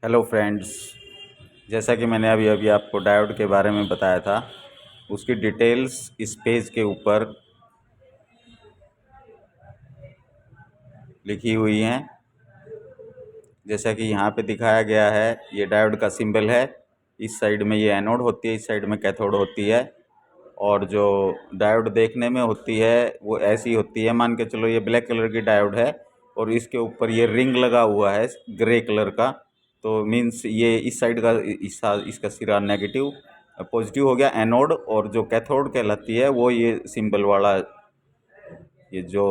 Hello friends. जैसा कि मैंने अभी अभी आपको डायोड के बारे में बताया था, उसकी डिटेल्स इस पेज के ऊपर लिखी हुई हैं। जैसा कि यहाँ पे दिखाया गया है, ये डायोड का सिंबल है। इस साइड में ये एनोड होती है, इस साइड में कैथोड होती है। और जो डायोड देखने में होती है वो ऐसी होती है, मान के चलो ये ब्लैक कलर की डायोड है और इसके ऊपर ये रिंग लगा हुआ है ग्रे कलर का। तो मीन्स ये इस साइड का इसका सिरा नेगेटिव, पॉजिटिव हो गया एनोड, और जो कैथोड कहलाती है वो ये सिंबल वाला, ये जो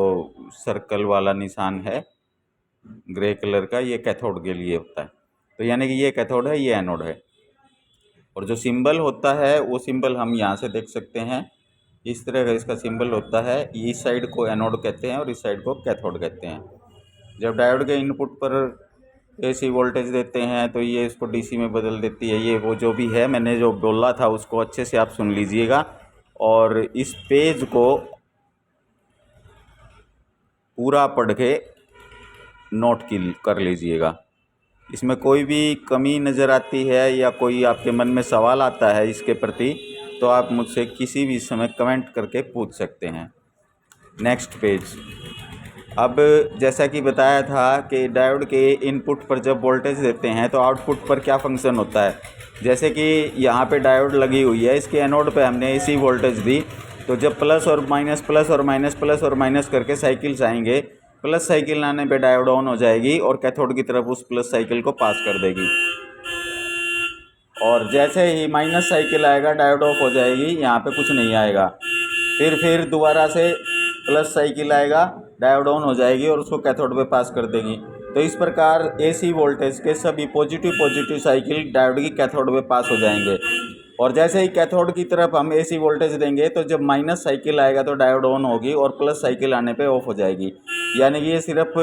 सर्कल वाला निशान है ग्रे कलर का, ये कैथोड के लिए होता है। तो यानी कि ये कैथोड है, ये एनोड है। और जो सिंबल होता है वो सिंबल हम यहाँ से देख सकते हैं। इस तरह का इसका सिंबल होता है। इस साइड को एनोड कहते हैं और इस साइड को कैथोड कहते हैं। जब डायोड के इनपुट पर एसी वोल्टेज देते हैं तो ये इसको डीसी में बदल देती है। ये वो जो भी है, मैंने जो बोला था उसको अच्छे से आप सुन लीजिएगा और इस पेज को पूरा पढ़ के नोट कर लीजिएगा। इसमें कोई भी कमी नज़र आती है या कोई आपके मन में सवाल आता है इसके प्रति, तो आप मुझसे किसी भी समय कमेंट करके पूछ सकते हैं। Next page. अब जैसा कि बताया था कि डायोड के इनपुट पर जब वोल्टेज देते हैं तो आउटपुट पर क्या फंक्शन होता है। जैसे कि यहाँ पे डायोड लगी हुई है, इसके एनोड पे हमने एसी वोल्टेज दी, तो जब प्लस और माइनस प्लस और माइनस प्लस और माइनस करके साइकिल्स आएंगे, प्लस साइकिल आने पे डायोड ऑन हो जाएगी और कैथोड की तरफ उस प्लस साइकिल को पास कर देगी। और जैसे ही माइनस साइकिल आएगा डायोड ऑफ हो जाएगी, यहाँ पे कुछ नहीं आएगा। फिर दोबारा से प्लस साइकिल आएगा, डायोड ऑन हो जाएगी और उसको कैथोड पे पास कर देगी। तो इस प्रकार एसी वोल्टेज के सभी पॉजिटिव साइकिल डायोड की कैथोड पे पास हो जाएंगे। और जैसे ही कैथोड की तरफ हम एसी वोल्टेज देंगे तो जब माइनस साइकिल आएगा तो डायोड ऑन होगी और प्लस साइकिल आने पे ऑफ हो जाएगी। यानी कि ये सिर्फ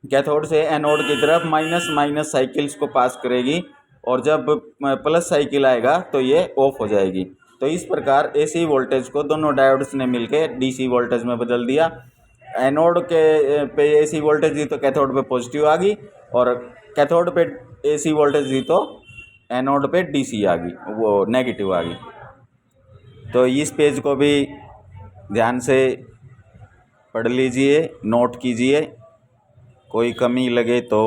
कैथोड से एनोड की तरफ माइनस माइनस साइकिल्स को पास करेगी और जब प्लस साइकिल आएगा तो ये ऑफ हो जाएगी। तो इस प्रकार एसी वोल्टेज को दोनों डायोड्स ने मिलकर डीसी वोल्टेज में बदल दिया। एनोड के पे एसी वोल्टेज दी तो कैथोड पे पॉजिटिव आ गई, और कैथोड पे एसी वोल्टेज दी तो एनोड पे डीसी आ गई, वो नेगेटिव आ गई। तो इस पेज को भी ध्यान से पढ़ लीजिए, नोट कीजिए। कोई कमी लगे तो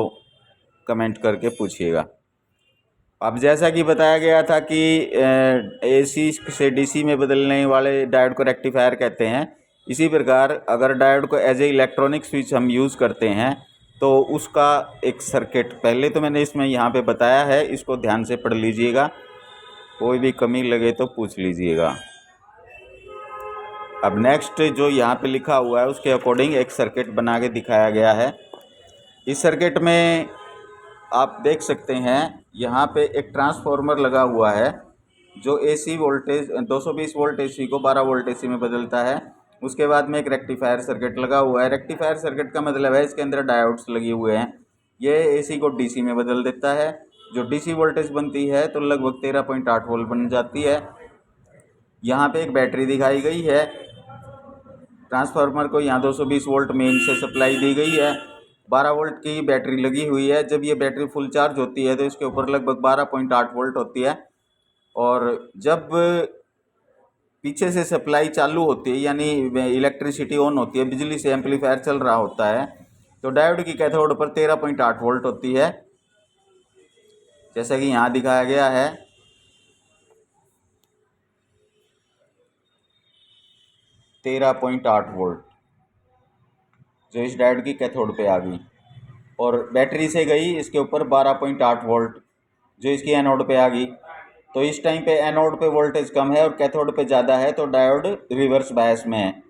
कमेंट करके पूछिएगा। अब जैसा कि बताया गया था कि एसी से डीसी में बदलने वाले डायोड को रेक्टिफायर कहते हैं। इसी प्रकार अगर डायोड को एज ए इलेक्ट्रॉनिक स्विच हम यूज़ करते हैं तो उसका एक सर्किट पहले तो मैंने इसमें यहाँ पे बताया है, इसको ध्यान से पढ़ लीजिएगा। कोई भी कमी लगे तो पूछ लीजिएगा। अब नेक्स्ट जो यहाँ पे लिखा हुआ है उसके अकॉर्डिंग एक सर्किट बना के दिखाया गया है। इस सर्किट में आप देख सकते हैं यहाँ पे एक ट्रांसफार्मर लगा हुआ है जो एसी वोल्टेज 220 वोल्ट एसी को 12 वोल्ट एसी में बदलता है। उसके बाद में एक रेक्टिफायर सर्किट लगा हुआ है। रेक्टिफायर सर्किट का मतलब है इसके अंदर डायोड्स लगे हुए हैं। ये एसी को डीसी में बदल देता है। जो डीसी वोल्टेज बनती है तो लगभग 13.8 वोल्ट बन जाती है। यहाँ पे एक बैटरी दिखाई गई है। ट्रांसफार्मर को यहाँ 220 वोल्ट मेन से सप्लाई दी गई है। 12 वोल्ट की बैटरी लगी हुई है। जब ये बैटरी फुल चार्ज होती है तो इसके ऊपर लगभग 12.8 वोल्ट होती है। और जब पीछे से सप्लाई चालू होती है यानी इलेक्ट्रिसिटी ऑन होती है, बिजली से एम्पलीफायर चल रहा होता है, तो डायोड की कैथोड पर 13.8 वोल्ट होती है, जैसा कि यहाँ दिखाया गया है। तेरह पॉइंट आठ वोल्ट जो इस डायोड की कैथोड पे आ गई, और बैटरी से गई इसके ऊपर 12.8 वोल्ट जो इसकी एनोड पे आ गई। तो इस टाइम पे एनोड पे वोल्टेज कम है और कैथोड पे ज़्यादा है, तो डायोड रिवर्स बायस में है,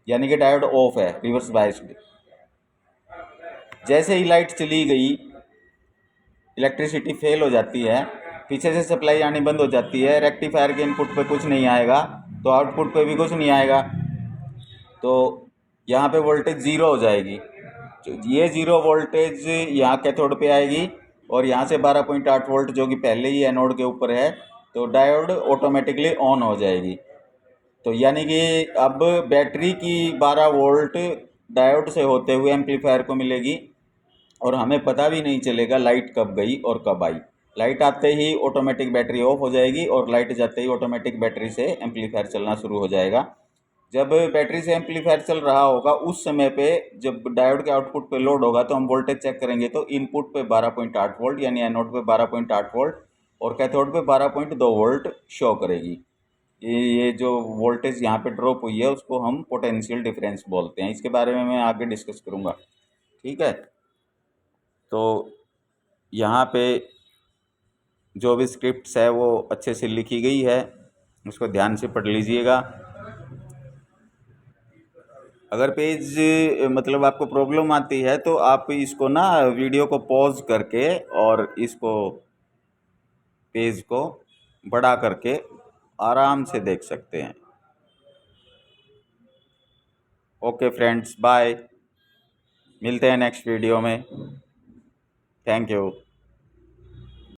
यानी कि डायोड ऑफ है, रिवर्स बायस्ड। जैसे ही लाइट चली गई इलेक्ट्रिसिटी फेल हो जाती है, पीछे से सप्लाई आनी बंद हो जाती है, रेक्टिफायर के इनपुट पे कुछ नहीं आएगा तो आउटपुट पे भी कुछ नहीं आएगा, तो यहाँ पे वोल्टेज ज़ीरो हो जाएगी। ये ज़ीरो वोल्टेज यहाँ कैथोड पे आएगी और यहाँ से 12.8 वोल्ट जो कि पहले ही एनोड के ऊपर है, तो डायोड ऑटोमेटिकली ऑन हो जाएगी। तो यानी कि अब बैटरी की 12 वोल्ट डायोड से होते हुए एम्पलीफायर को मिलेगी और हमें पता भी नहीं चलेगा लाइट कब गई और कब आई। लाइट आते ही ऑटोमेटिक बैटरी ऑफ हो जाएगी और लाइट जाते ही ऑटोमेटिक बैटरी से एम्पलीफायर चलना शुरू हो जाएगा। जब बैटरी से एम्पलीफायर चल रहा होगा उस समय पे जब डायोड के आउटपुट पे लोड होगा तो हम वोल्टेज चेक करेंगे, तो इनपुट पे 12.8 वोल्ट यानी एनोड पे 12.8 वोल्ट और कैथोड पे 12.2 वोल्ट शो करेगी। ये जो वोल्टेज यहाँ पे ड्रॉप हुई है उसको हम पोटेंशियल डिफरेंस बोलते हैं। इसके बारे में मैं आगे डिस्कस करूँगा, ठीक है। तो यहाँ पे जो भी स्क्रिप्ट्स है वो अच्छे से लिखी गई है, उसको ध्यान से पढ़ लीजिएगा। अगर पेज मतलब आपको प्रॉब्लम आती है तो आप इसको ना वीडियो को पॉज करके और इसको पेज को बड़ा करके आराम से देख सकते हैं। ओके फ्रेंड्स, बाय, मिलते हैं नेक्स्ट वीडियो में। Thank you.